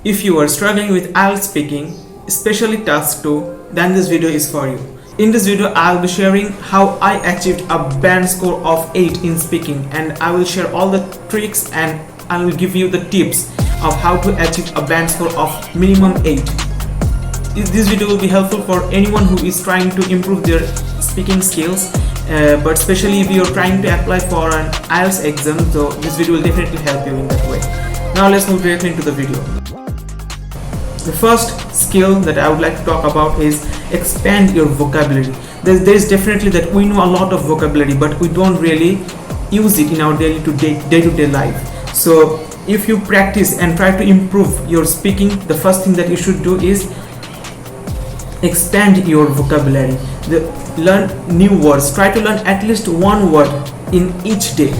If you are struggling with Ielts speaking, especially task 2, then this video is for you. In this video, I will be sharing how I achieved a band score of 8 in speaking, and I will share all the tricks and I will give you the tips of how to achieve a band score of minimum 8. This video will be helpful for anyone who is trying to improve their speaking skills, but especially if you are trying to apply for an Ielts exam, so this video will definitely help you in that way. Now let's move directly into the video. The first skill that I would like to talk about is expand your vocabulary. There is definitely that we know a lot of vocabulary, but we don't really use it in our day-to-day life. So if you practice and try to improve your speaking, the first thing that you should do is expand your vocabulary. Learn new words. Try to learn at least one word in each day.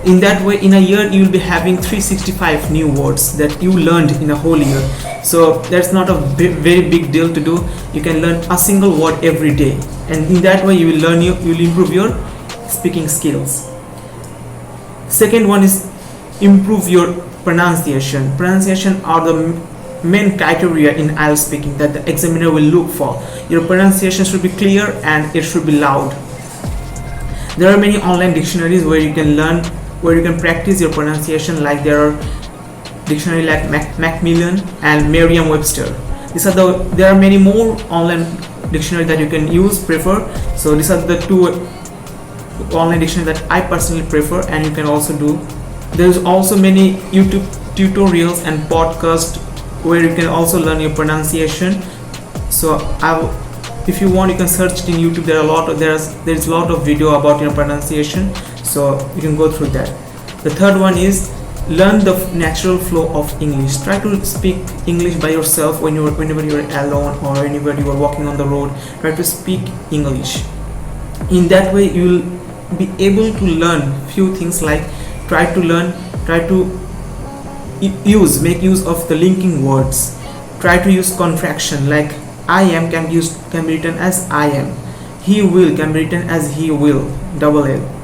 In that way, in a year, you will be having 365 new words that you learned in a whole year. So that's not a very big deal to do. You can learn a single word every day, and in that way, you will improve your speaking skills. Second one is improve your pronunciation. Pronunciation are the main criteria in Ielts speaking that the examiner will look for. Your pronunciation should be clear and it should be loud. There are many online dictionaries where you can practice your pronunciation, like there are dictionary like Macmillan and Merriam-Webster. There are many more online dictionaries that you can prefer. So these are the two online dictionaries that I personally prefer, and you can also do. There's also many YouTube tutorials and podcasts where you can also learn your pronunciation. So if you want, you can search in YouTube. There's a lot of video about your pronunciation, so you can go through that. The third one is learn the natural flow of English. Try to speak English by yourself whenever you're alone or whenever you are walking on the road. Try to speak English. In that way, you will be able to learn few things, like try to make use of the linking words. Try to use contraction, like I am can be written as I am. He will can be written as he will, double L.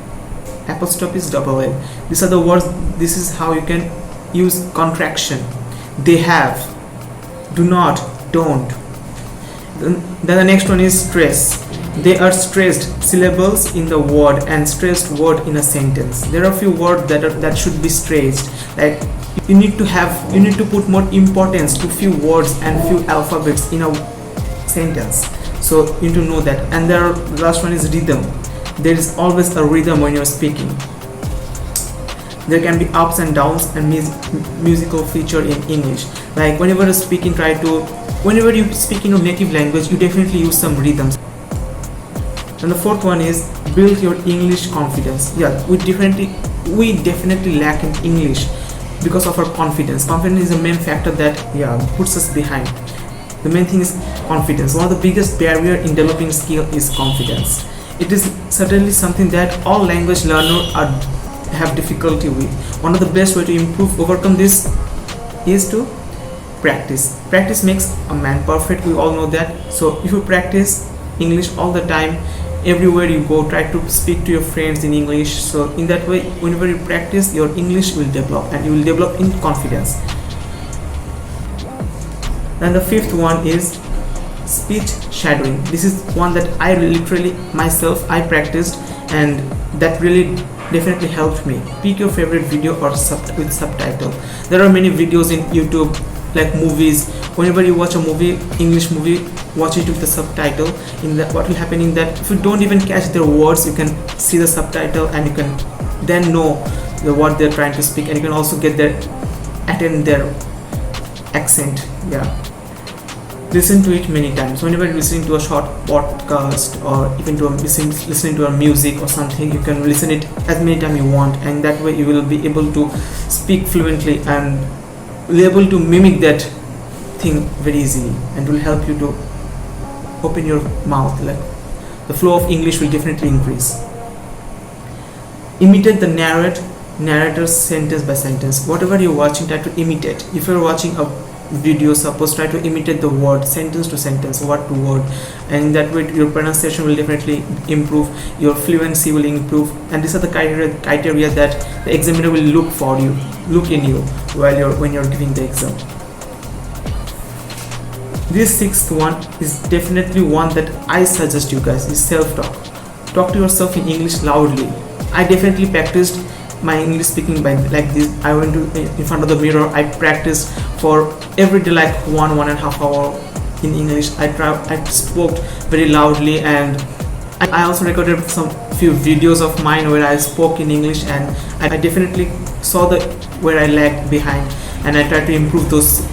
Apostrophe is double L. These are the words. This is how you can use contraction. They have, do not, don't. Then the next one is stress. They are stressed syllables in the word and stressed word in a sentence. There are a few words that should be stressed. Like you need to put more importance to few words and few alphabets in a sentence. So you need to know that. And the last one is rhythm. There is always a rhythm when you're speaking. There can be ups and downs and musical feature in English. Like whenever you speak in your native language, you definitely use some rhythms. And the fourth one is build your English confidence. Yeah, we definitely lack in English because of our confidence. Confidence is the main factor that puts us behind. The main thing is confidence. One of the biggest barrier in developing skill is confidence. It is certainly something that all language learners have difficulty with. One of the best way to overcome this is to practice. Practice makes a man perfect. We all know that. So if you practice English all the time, everywhere you go, try to speak to your friends in English. So in that way, whenever you practice, your English will develop and you will develop in confidence. And the fifth one is speech shadowing. This is one that I literally myself practiced, and that really definitely helped me. Pick your favorite video or with subtitle. There are many videos in YouTube, like movies. Whenever you watch a movie, English movie, watch it with the subtitle. What will happen in that, if you don't even catch their words, you can see the subtitle and you can then know what they're trying to speak, and you can also attend their accent. Listen to it many times. Whenever you're listening to a short podcast or even listening to a music or something, you can listen it as many times you want, and that way you will be able to speak fluently and be able to mimic that thing very easily, and will help you to open your mouth. Like the flow of English will definitely increase. Imitate the narrator's sentence by sentence. Whatever you're watching, try to imitate. If you're watching a video, suppose try to imitate the word sentence to sentence, word to word, and that way your pronunciation will definitely improve, your fluency will improve, and these are the criteria that the examiner will look in you when you're giving the exam. This sixth one is definitely one that I suggest you guys, is self-talk. Talk to yourself in English loudly. I definitely practiced my English speaking by like this. I went to in front of the mirror. I practiced for every day, like 1.5 hour in English. I spoke very loudly, and I also recorded some few videos of mine where I spoke in English, and I definitely saw the where I lagged behind, and I tried to improve those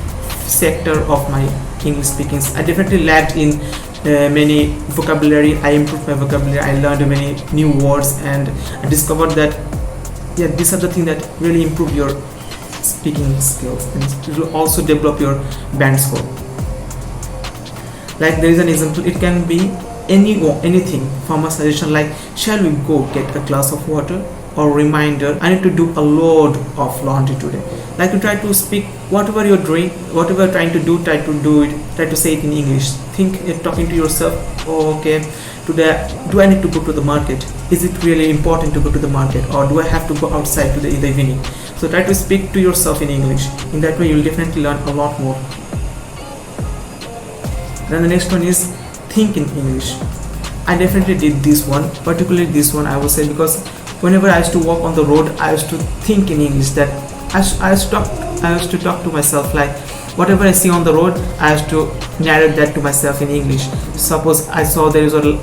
sector of my English speakings. I definitely lagged in many vocabulary. I improved my vocabulary. I learned many new words, and I discovered that these are the things that really improve your speaking skills, and it will also develop your band score. Like there is an example, it can be anything from a suggestion like, shall we go get a glass of water, or reminder, I need to do a load of laundry today. Like you try to speak whatever you're doing, whatever you're trying to do, try to say it in English. Think talking to yourself, oh, okay, today do I need to go to the market? Is it really important to go to the market, or do I have to go outside in the evening? So try to speak to yourself in English. In that way you'll definitely learn a lot more. Then the next one is think in English. I definitely did this one, particularly this one I would say, because whenever I used to walk on the road, I used to think in English. That I used to talk to myself, like whatever I see on the road, I used to narrate that to myself in English. Suppose I saw there is a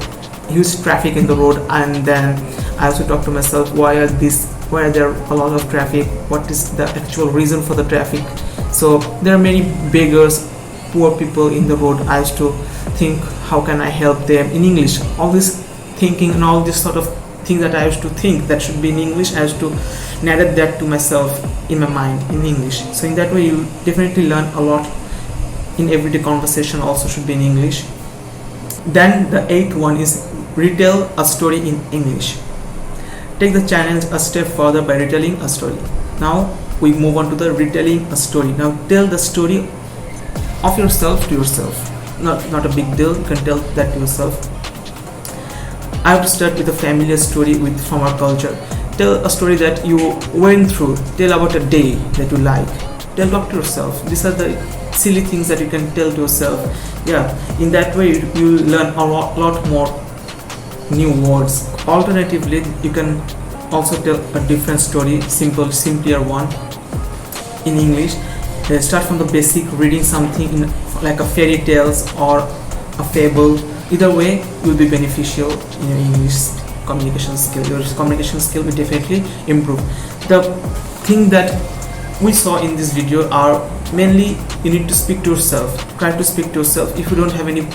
huge traffic in the road, and then I used to talk to myself, why are there a lot of traffic? What is the actual reason for the traffic? So there are many beggars, poor people in the road. I used to think, how can I help them in English? All this thinking and all this sort of things that I used to think that should be in English, I used to narrate that to myself in my mind in English. So in that way you definitely learn a lot. In everyday conversation also should be in English. Then the eighth one is retell a story in English. Take the challenge a step further by retelling a story. Now we move on to the retelling a story. Now tell the story of yourself to yourself. Not a big deal, you can tell that to yourself. I have to start with a familiar story from our culture. Tell a story that you went through. Tell about a day that you like. Talk to yourself. These are the silly things that you can tell to yourself. In that way you learn a lot more new words. Alternatively, you can also tell a different story, simpler one in English. Start from the basic, reading something like a fairy tales or a fable. Either way will be beneficial in your English communication skill. Your communication skill will definitely improve. The thing that we saw in this video are mainly you need to speak to yourself. Try to speak to yourself. If you don't have any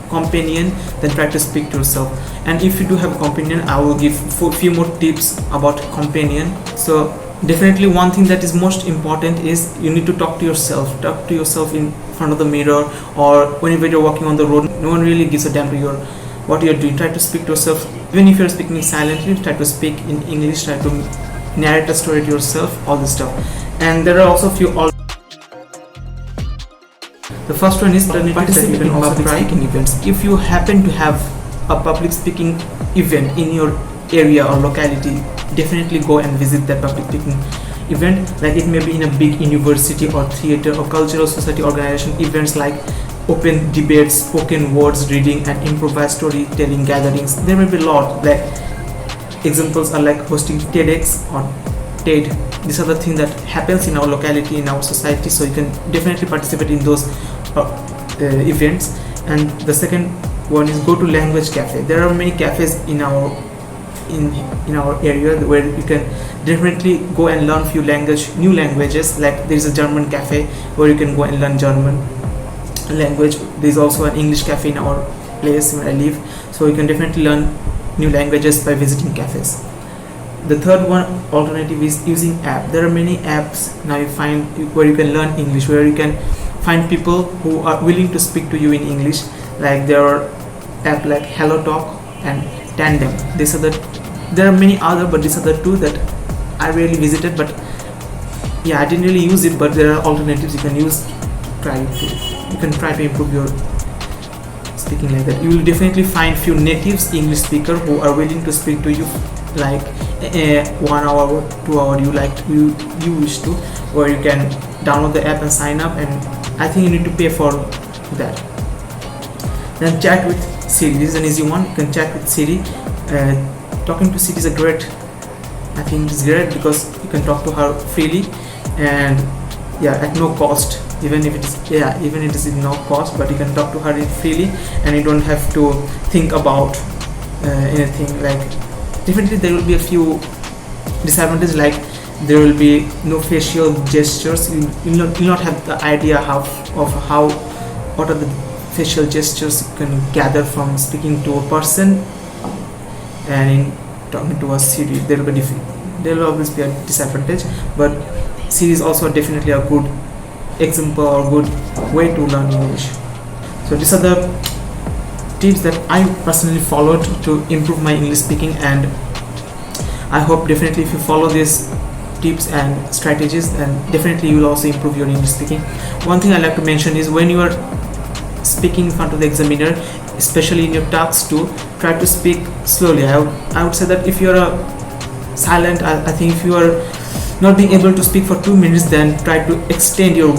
companion, then try to speak to yourself. And if you do have a companion, I will give a few more tips about companion. So definitely one thing that is most important is you need to talk to yourself. Talk to yourself in front of the mirror, or whenever you're walking on the road. No one really gives a damn to what you're doing. Try to speak to yourself. Even if you're speaking silently, try to speak in English. Try to narrate a story to yourself. All this stuff. And there are also few. The first one is participate in public speaking events. If you happen to have a public speaking event in your area or locality, definitely go and visit that public speaking event. Like it may be in a big university or theater or cultural society organization. Events like open debates, spoken words reading, and improvised storytelling gatherings. There may be a lot. Like examples are like hosting TEDx or TED. These are the things that happens in our locality, in our society. So you can definitely participate in those events. And the second one is go to language cafe. There are many cafes in our area where you can definitely go and learn few new languages. Like there is a German cafe where you can go and learn German language. There is also an English cafe in our place where I live, so you can definitely learn new languages by visiting cafes. The third one alternative is using app. There are many apps now you find where you can learn English, where you can find people who are willing to speak to you in English. Like there are app like Hello Talk and Tandem. There are many other, but these are the two that I really visited. But I didn't really use it, but there are alternatives you can use. You can try to improve your speaking like that. You will definitely find few natives English speaker who are willing to speak to you like 1 hour, 2 hour you wish to, where you can download the app and sign up. And I think you need to pay for that. Then chat with Siri. This is an easy one. You can chat with Siri. Talking to Siri is a great, I think it's great because you can talk to her freely, and yeah, at no cost. Even if it is at no cost, but you can talk to her freely, and you don't have to think about anything. Like, definitely there will be a few disadvantages, like there will be no facial gestures. You'll not have the idea what are the facial gestures you can gather from speaking to a person, and in talking to a Siri there will always be a disadvantage. But Siri is also definitely a good example or good way to learn English. So these are the tips that I personally followed to improve my English speaking, and I hope definitely if you follow these tips and strategies, then definitely you will also improve your English speaking. One thing I like to mention is when you are speaking in front of the examiner, especially in your tasks 2, try to speak slowly. I would say that if you are silent, I think if you are not being able to speak for 2 minutes, then try to extend your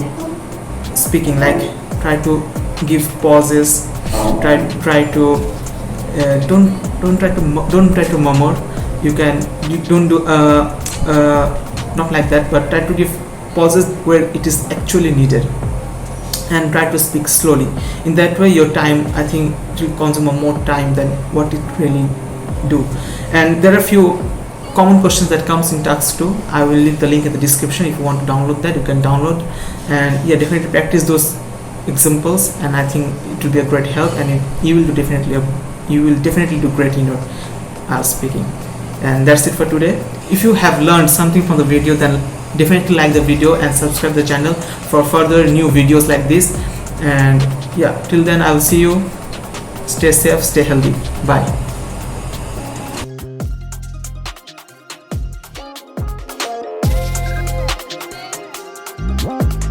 speaking, like try to give pauses, try to don't try to murmur. You don't do not like that, but try to give pauses where it is actually needed, and try to speak slowly. In that way your time, I think, it will consume more time than what it really do. And there are a few common questions that comes in task 2. I will leave the link in the description. If you want to download that, you can download, and yeah, definitely practice those examples, and I think it will be a great help, and you will definitely do great in your speaking. And that's it for today. If you have learned something from the video, then definitely like the video and subscribe the channel for further new videos like this. And yeah, till then I will see you. Stay safe, stay healthy. Bye.